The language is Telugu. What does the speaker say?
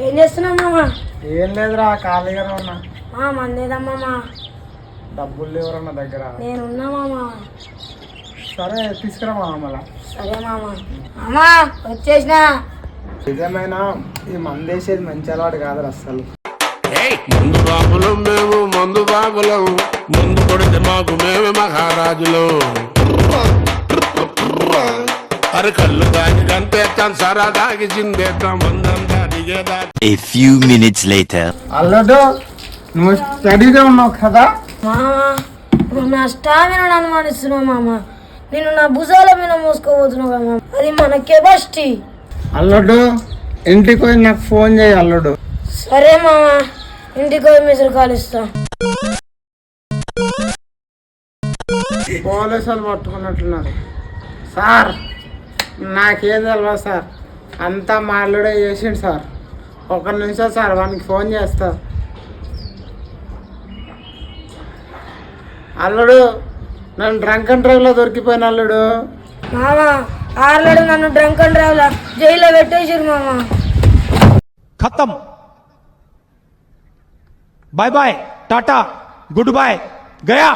ఏం చేస్తున్నావు మామ? ఏం లేదురా, ఖాళీగానే ఉన్నా. మందేదమ్మా. డబ్బులు లేవురా నా దగ్గర. నేనున్నా మామ. సరే తీసుకురా మామ. మళ్ళా సరే మామ. మామా వచ్చేసిన. నిజమైన ఈ మందేసేది మంచి అలవాటు కాదురా అస్సలు. ముందు బాబులం మేము, మందు బాబులం, ముందు కొడితే మాకు మేమే మహారాజులు. అరే కళ్ళు దాగి గంతేస్తాం, సరా దాగి చిందేస్తాం, మందంతా దిగేదా. A few minutes later. అల్లడు నువ్వు స్టడీగా ఉన్నావు కదా మామా నువ్వు నా స్టామినాను అనుమానిస్తున్నావు మామ. నేను నా భుజాల మీద మోసుకోబోతున్నావు కదా మామ. అది మన కెపాసిటీ. అల్లుడు ఇంటికి పోయి నాకు ఫోన్ చేయి అల్లుడు. సరే మామ, ఇంటికి పోయి మిసరు కాలుస్తా. పోలీసులు పట్టుకున్నట్లున్నారు సార్. నాకేం తెలియదు సార్, అంతా మా అల్లుడే చేసిండు సార్. ఒక నిమిషం సార్, వానికి ఫోన్ చేస్తా. అల్లుడు నన్ను డ్రంక్ అండ్ డ్రైవ్లో దొరికిపోయిన అల్లుడు. మామ ఆర్లడు నన్ను డ్రంక్ అండ్ డ్రైవ్ లా జైల్లో పెట్టేసారు మామ. खत्म bye bye tata goodbye गया।